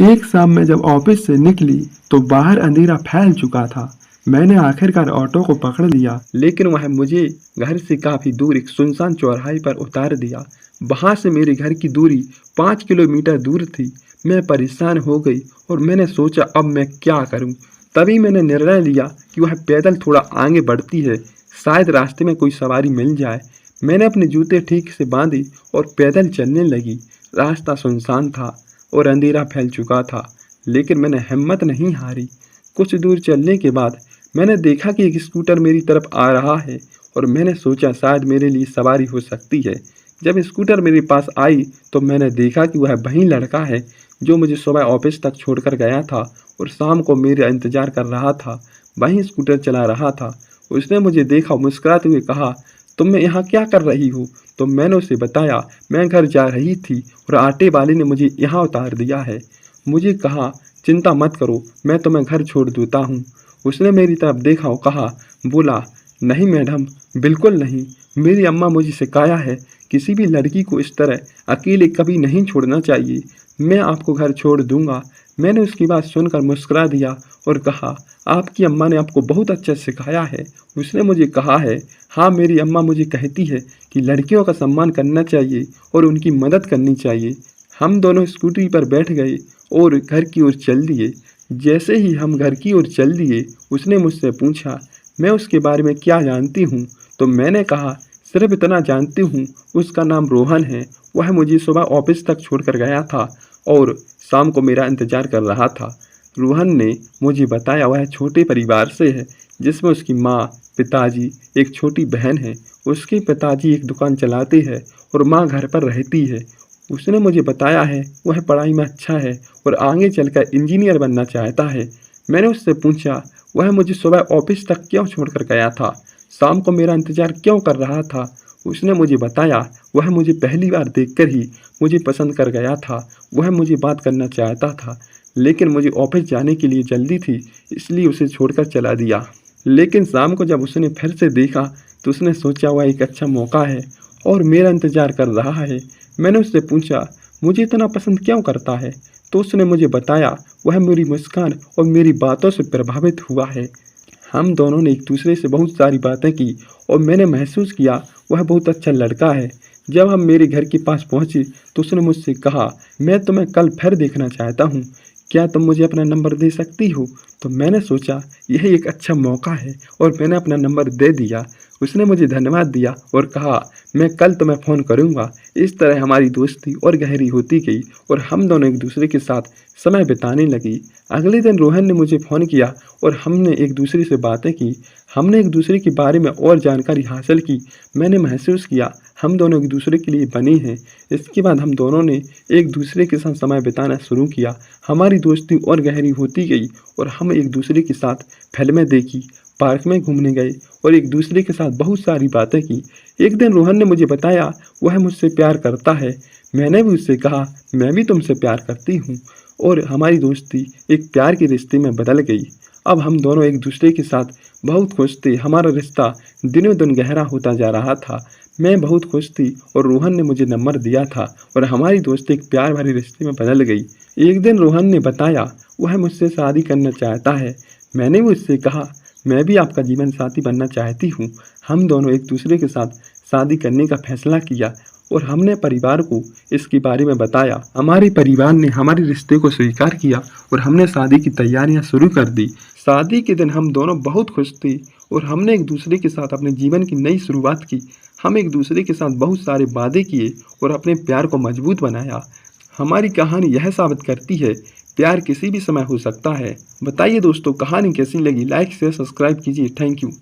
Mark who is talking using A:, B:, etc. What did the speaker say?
A: एक शाम मैं जब ऑफिस से निकली तो बाहर अंधेरा फैल चुका था। मैंने आखिरकार ऑटो को पकड़ लिया, लेकिन वह मुझे घर से काफ़ी दूर एक सुनसान चौराहे पर उतार दिया। वहाँ से मेरे घर की दूरी 5 किलोमीटर दूर थी। मैं परेशान हो गई और मैंने सोचा अब मैं क्या करूँ। तभी मैंने निर्णय लिया कि वह पैदल थोड़ा आगे बढ़ती है, शायद रास्ते में कोई सवारी मिल जाए। मैंने अपने जूते ठीक से बांधे और पैदल चलने लगी। रास्ता सुनसान था और अंधेरा फैल चुका था, लेकिन मैंने हिम्मत नहीं हारी। कुछ दूर चलने के बाद मैंने देखा कि एक स्कूटर मेरी तरफ आ रहा है और मैंने सोचा शायद मेरे लिए सवारी हो सकती है। जब स्कूटर मेरे पास आई तो मैंने देखा कि वह वही लड़का है जो मुझे सुबह ऑफिस तक छोड़कर गया था और शाम को मेरा इंतजार कर रहा था। वही स्कूटर चला रहा था। उसने मुझे देखा, मुस्कुराते हुए कहा, तुम यहाँ क्या कर रही हो? तो मैंने उसे बताया मैं घर जा रही थी और आटे वाले ने मुझे यहाँ उतार दिया है। मुझे कहा, चिंता मत करो, मैं तुम्हें घर छोड़ देता हूँ। उसने मेरी तरफ देखा और कहा, बोला, नहीं मैडम, बिल्कुल नहीं। मेरी अम्मा मुझे सिखाया है किसी भी लड़की को इस तरह अकेले कभी नहीं छोड़ना चाहिए। मैं आपको घर छोड़ दूंगा। मैंने उसकी बात सुनकर मुस्कुरा दिया और कहा, आपकी अम्मा ने आपको बहुत अच्छा सिखाया है। उसने मुझे कहा है, हाँ, मेरी अम्मा मुझे कहती है कि लड़कियों का सम्मान करना चाहिए और उनकी मदद करनी चाहिए। हम दोनों स्कूटी पर बैठ गए और घर की ओर चल दिए। जैसे ही हम घर की ओर चल दिए, उसने मुझसे पूछा, मैं उसके बारे में क्या जानती हूँ? तो मैंने कहा, सिर्फ इतना जानती हूँ, उसका नाम रोहन है। वह मुझे सुबह ऑफिस तक छोड़कर गया था और शाम को मेरा इंतजार कर रहा था। रोहन ने मुझे बताया वह छोटे परिवार से है, जिसमें उसकी माँ, पिताजी, एक छोटी बहन है। उसके पिताजी एक दुकान चलाते हैं और माँ घर पर रहती है। उसने मुझे बताया है वह पढ़ाई में अच्छा है और आगे चलकर इंजीनियर बनना चाहता है। मैंने उससे पूछा, वह मुझे सुबह ऑफिस तक क्यों छोड़कर गया था? शाम को मेरा इंतजार क्यों कर रहा था? उसने मुझे बताया वह मुझे पहली बार देखकर ही मुझे पसंद कर गया था। वह मुझे बात करना चाहता था, लेकिन मुझे ऑफिस जाने के लिए जल्दी थी, इसलिए उसे छोड़कर चला दिया। लेकिन शाम को जब उसने फिर से देखा तो उसने सोचा वह एक अच्छा मौका है और मेरा इंतजार कर रहा है। मैंने उससे पूछा, मुझे इतना पसंद क्यों करता है? तो उसने मुझे बताया वह मेरी मुस्कान और मेरी बातों से प्रभावित हुआ है। हम दोनों ने एक दूसरे से बहुत सारी बातें की और मैंने महसूस किया वह बहुत अच्छा लड़का है। जब हम मेरे घर के पास पहुंचे तो उसने मुझसे कहा, मैं तुम्हें कल फिर देखना चाहता हूं, क्या तुम मुझे अपना नंबर दे सकती हो? तो मैंने सोचा यह एक अच्छा मौका है और मैंने अपना नंबर दे दिया। उसने मुझे धन्यवाद दिया और कहा, मैं कल तुम्हें फ़ोन करूंगा। इस तरह हमारी दोस्ती और गहरी होती गई और हम दोनों एक दूसरे के साथ समय बिताने लगी। अगले दिन रोहन ने मुझे फ़ोन किया और हमने एक दूसरे से बातें की। हमने एक दूसरे के बारे में और जानकारी हासिल की। मैंने महसूस किया हम दोनों एक दूसरे के लिए बने हैं। इसके बाद हम दोनों ने एक दूसरे के साथ समय बिताना शुरू किया। हमारी दोस्ती और गहरी होती गई और हम एक दूसरे के साथ फिल्में देखी, पार्क में घूमने गए और एक दूसरे के साथ बहुत सारी बातें की। एक दिन रोहन ने मुझे बताया वह मुझसे प्यार करता है। मैंने भी उससे कहा, मैं भी तुमसे प्यार करती हूँ और हमारी दोस्ती एक प्यार के रिश्ते में बदल गई। अब हम दोनों एक दूसरे के साथ बहुत खुश थे। हमारा रिश्ता दिनों दिन गहरा होता जा रहा था। मैं बहुत खुश थी और रोहन ने मुझे नंबर दिया था और हमारी दोस्ती एक प्यार भरे रिश्ते में बदल गई। एक दिन रोहन ने बताया वह मुझसे शादी करना चाहता है। मैंने भी उससे कहा, मैं भी आपका जीवन साथी बनना चाहती हूँ। हम दोनों एक दूसरे के साथ शादी करने का फैसला किया और हमने परिवार को इसके बारे में बताया। हमारे परिवार ने हमारे रिश्ते को स्वीकार किया और हमने शादी की तैयारियां शुरू कर दी। शादी के दिन हम दोनों बहुत खुश थे और हमने एक दूसरे के साथ अपने जीवन की नई शुरुआत की। हम एक दूसरे के साथ बहुत सारे वादे किए और अपने प्यार को मजबूत बनाया। हमारी कहानी यह साबित करती है प्यार किसी भी समय हो सकता है। बताइए दोस्तों, कहानी कैसी लगी? लाइक शेयर सब्सक्राइब कीजिए। Thank you.